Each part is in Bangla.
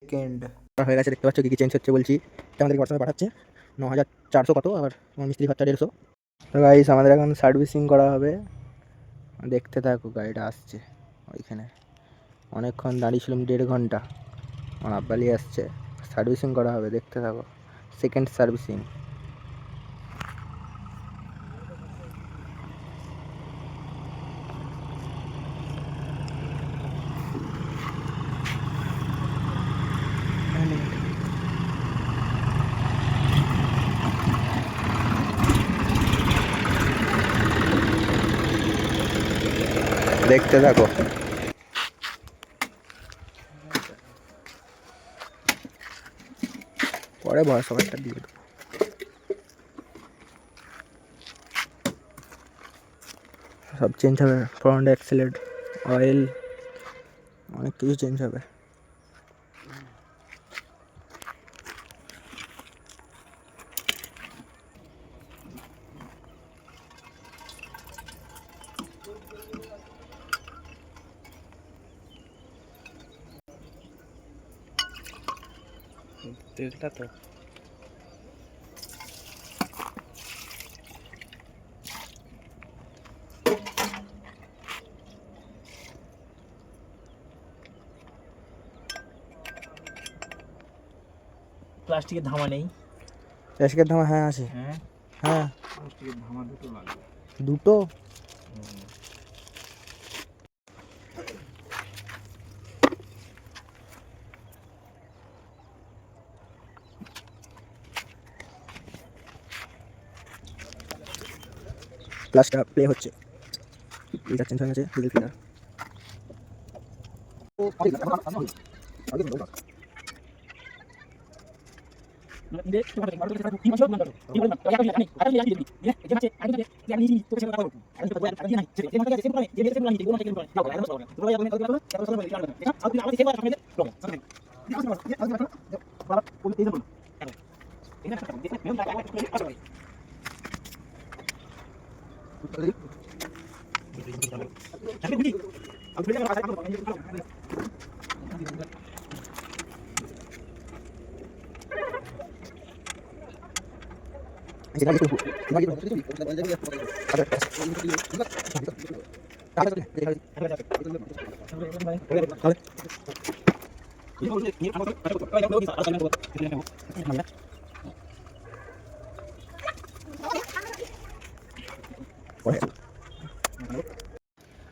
সেকেন্ড হয়ে গেছে, দেখতে পাচ্ছ কী কী চেঞ্জ হচ্ছে বলছি। এটা আমাদেরকে হোয়াটসঅ্যাপে পাঠাচ্ছে 9400 কত, আর আমার মিস্ত্রি খরচা 150। তো গাইস আমাদের এখন সার্ভিসিং করা হবে, দেখতে থাকো। গাড়িটা আসছে ওইখানে, অনেকক্ষণ দাঁড়িয়েছিলাম 1.5 ঘন্টা। আমার আব্বালি আসছে, সার্ভিসিং করা হবে, দেখতে থাকো। Second servicing. দেখতে থাকো। পরে ভয়েস ওভারটা দিয়ে দেবো। সব চেঞ্জ হবে, ফ্রন্ট অ্যাক্সেলেট, অয়েল, অনেক কিছু চেঞ্জ হবে। তেলটা তো প্লাস্টিকের ধামা নেই? প্লাস্টিকের ধামা হ্যাঁ আছে। হ্যাঁ, হ্যাঁ প্লাস্টিকের ধামা দুটো লাগবে। দুটো? প্লাসটা প্লে হচ্ছে, ফিল্টার চেঞ্জ হয়ে গেছে, ডিজেল ফিল্টার।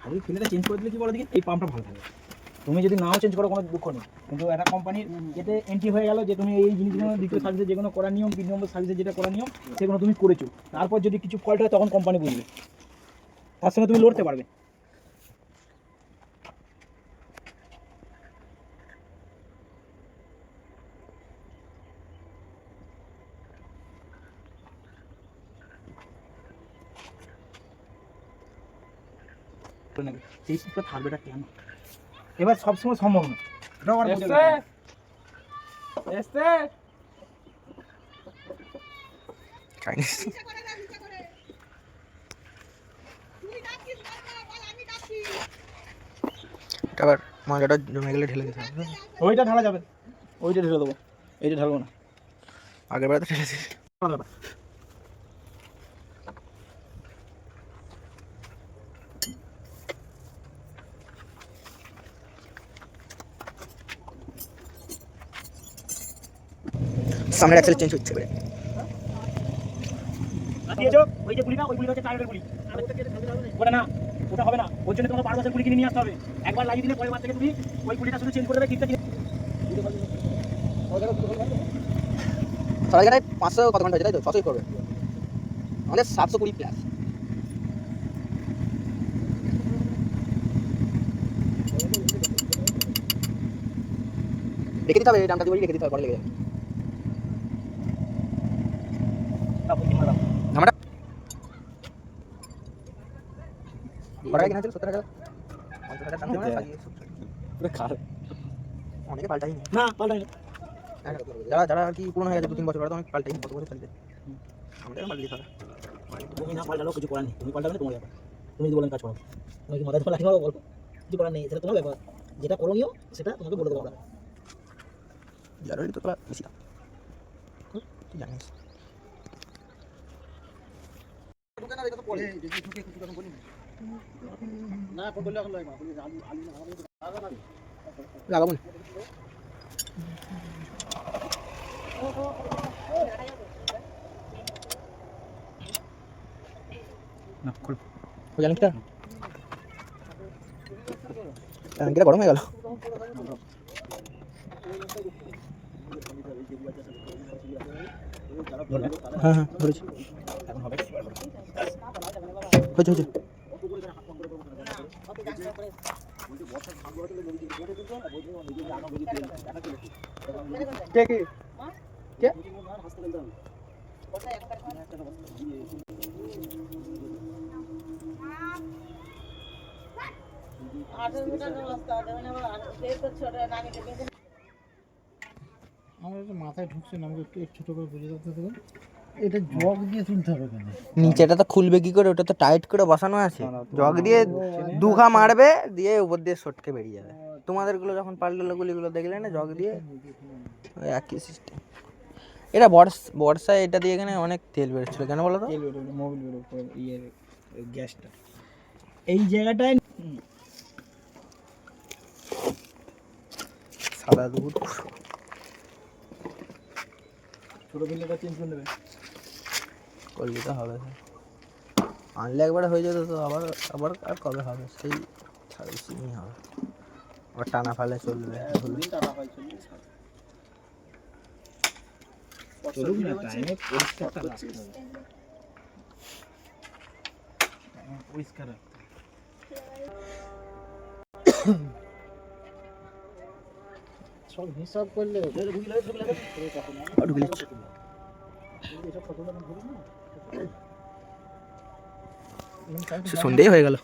আমি ফিল্টারটা চেঞ্জ করে দিলে কি বলো দেখি, এই পাম্পটা ভালো থাকে। তুমি যদি নাও চেঞ্জ করো কোনো দুঃখ নেই, কিন্তু একটা কোম্পানির এতে এন্ট্রি হয়ে গেল যে তুমি এই জিনিসগুলো দ্বিতীয় সার্ভিসে যেগুলো করার নিয়ম, 3 নম্বর সার্ভিসে যেটা করার নিয়ম সেগুলো তুমি করেছো। তারপর যদি কিছু ফল্ট হয় তখন কোম্পানি বুঝবে, তার সঙ্গে তুমি লড়তে পারবে। সেই সুপটা থাকবে না কেন? এবার সবসময় সম্ভব না। আবার ময়লাটা জমে গেলে ঢেলে দিতে হবে। ওইটা ঢালা যাবে, ওইটা ঢেলে দেবো, এইটা ঢালবো না। আগের বেলাতে ঢেলে দিই। সামনের অ্যাক্সেল চেঞ্জ হচ্ছে এবারে। ওই যে গুলিটা, ওই গুলি হচ্ছে টায়ারের গুলি। ওটা না, ওটা হবে না। ওর জন্য তোমাকে 12 বছর গুলি কিনে নিয়ে আসতে হবে। একবার লাগিয়ে দিলে পরের বার থেকে তুমি ওই গুলিটা শুধু চেঞ্জ করে দেবে, কিটটা সারা জায়গায় 500 কত ঘন্টা হয়েছে তাই তো? 600 করবে আমাদের 720 প্লাস। রেখে দিতে হবে, এই দামটা দিয়ে রেখে দিতে হবে, পরে লেগে যাবে। ধামাটা কত টাকা কিনা ছিল? 70 টাকা, 50 টাকা দাম দেওয়া পুরো খাল। অনেকে পাল্টাইনি না পাল্টাই না। যারা আর কি পুরনো হয়ে গেছে 2-3 বছর, ওরা তো অনেক পাল্টাইনি, কত বছর চলবে। আমাদের পাল্টে দিতে হবে। তুমি না পাল্টালেও কিছু করার নেই, তুমি পাল্টাবে তোমার ব্যাপার। তুমি যদি বলেন কাজ করো, তুমি কি মাথায় ধরে লাঠি মারো? বলবো কিছু করার নেই, সেটা তোমার ব্যাপার। যেটা করণীয় সেটা তোমাকে বলে দেবো আমরা। জারোলি তো তোলা বেশি দাম। তুই জানিস লাগাবো না। ওই জানিসটা ট্যাঙ্কিটা গরম হয়ে গেল। হ্যাঁ হ্যাঁ ধরেছি, হয়েছে হয়েছে। কে কে কে আমার এটা মাথায় ঢুকছে না, আমাকে একটু ছোটো করে বুঝে দিতে দেবেন। এটা জগ দিয়ে তুলতে হবে কেন? নিচেটা তো খুলবে কি করে? ওটা তো টাইট করে বসানো আছে, জগ দিয়ে দুঘা মারবে দিয়ে উপর দিয়ে সটকে বেরিয়ে যাবে। তোমাদেরগুলো যখন পাল্টালো গুলিগুলো দেখলে না, জগ দিয়ে ওই একই সিস্টেম। এটা বর্ষায় এটা দিয়ে এখানে অনেক তেল বেরোচ্ছিল, কেন বলো তো? তেল বেরোবে, মোবিল বেরোবে, ইয়ের গ্যাসটা এই জায়গাটায়। সাদা দুধ ছোট ফিল্টারটা চেঞ্জ করে নেবে, করলে তো হবে। আনলে একবার হয়ে যেত তো আবার আবার আর কবে হবে? সেই সার্ভিসিংই হবে, আবার টানা ফালে চলবে। চলুক না, টাইমে পরিষ্কারটা রাখতে হবে, পরিষ্কার রাখতে হবে। সব হিসাব করলে সন্ধ্যেই হয়ে গেল।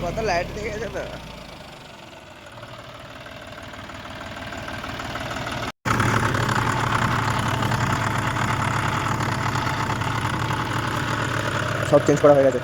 কত লাইট দেখে গেছে তো। সব চেঞ্জ করা হয়ে গেছে।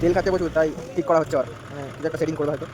তেল খাচ্ছে প্রচুর, তাই ঠিক করা হচ্ছে। আর মানে কিছু একটা সেটিং করবে হয়তো।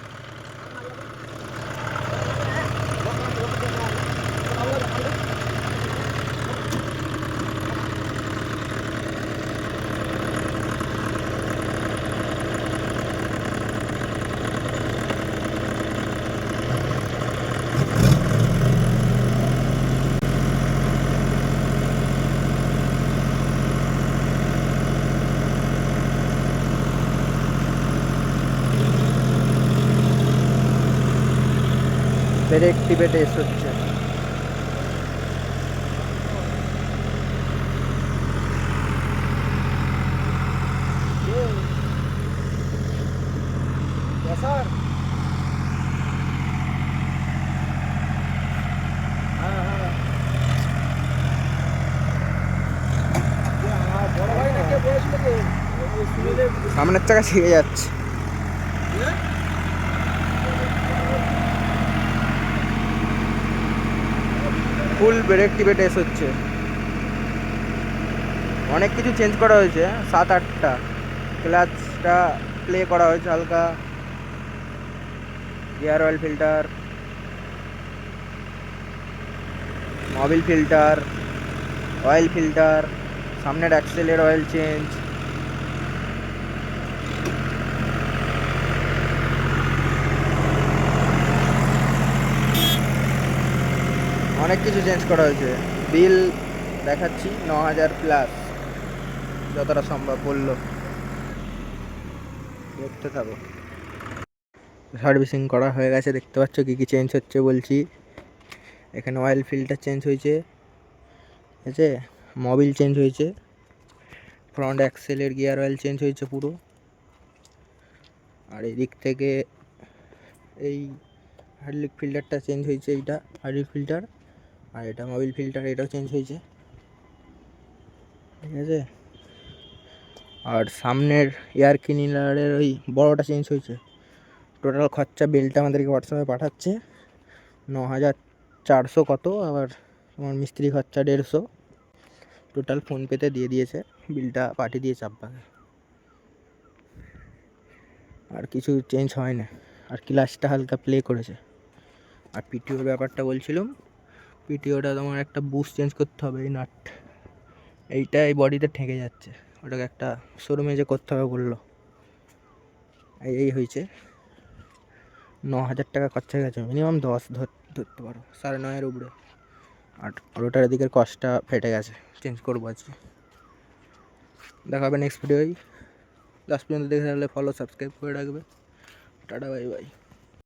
ব্রেক টিপে টেস্ট হচ্ছে। সামনের চাকা ছিঁড়ে যাচ্ছে। ফুল ব্রেক টিপে টেস্ট হচ্ছে। অনেক কিছু চেঞ্জ করা হয়েছে, 7-8টা। ক্লাচটা প্লে করা হয়েছে হালকা, gear oil filter, Mobil filter, oil filter, সামনের অ্যাক্সেলের অয়েল চেঞ্জ। অনেক কিছু চেঞ্জ করা হয়েছে। বিল দেখাচ্ছি 9,000 প্লাস, যতটা সম্ভব বললো। দেখতে থাকো। সার্ভিসিং করা হয়ে গেছে, দেখতে পাচ্ছ কী কী চেঞ্জ হচ্ছে বলছি। এখানে অয়েল ফিল্টার চেঞ্জ হয়েছে, ঠিক আছে, মোবিল চেঞ্জ হয়েছে, ফ্রন্ট অ্যাক্সেলের গিয়ার অয়েল চেঞ্জ হয়েছে পুরো। আর এদিক থেকে এই হাইড্রোলিক ফিল্টারটা চেঞ্জ হয়েছে, এইটা হাইড্রোলিক ফিল্টার, আর এটা মোবিল ফিল্টার, এটাও চেঞ্জ হয়েছে, ঠিক আছে। আর সামনের এয়ার ক্লিনারের ওই বড়োটা চেঞ্জ হয়েছে। টোটাল খরচা বিলটা আমাদেরকে হোয়াটসঅ্যাপে পাঠাচ্ছে 9,400 কত, আবার আমার মিস্ত্রি খরচা 150, টোটাল ফোনপেতে দিয়ে দিয়েছে, বিলটা পাঠিয়ে দিয়েছে আব্বাকে। আর কিছু চেঞ্জ হয় না, আর ক্লাচটা হালকা প্লে করেছে। আর পিটিওর ব্যাপারটা বলছিলাম, পিটিওটা তোমার একটা বুশ চেঞ্জ করতে হবে, এই নাট এইটা এই বডিতে ঠেকে যাচ্ছে, ওটাকে একটা শোরুমে যে করতে হবে বললো। এই হয়েছে 9,000 টাকা খরচা হয়ে গেছে, মিনিমাম 10 ধরতে পারো, 9.5-এর উপরে। আর ওটার দিকের কস্টটা ফেটে গেছে, চেঞ্জ করবো আজকে। দেখা হবে নেক্সট ভিডিওই। লাস্ট পর্যন্ত দেখে থাকলে ফলো সাবস্ক্রাইব করে রাখবে। Tata bye bye.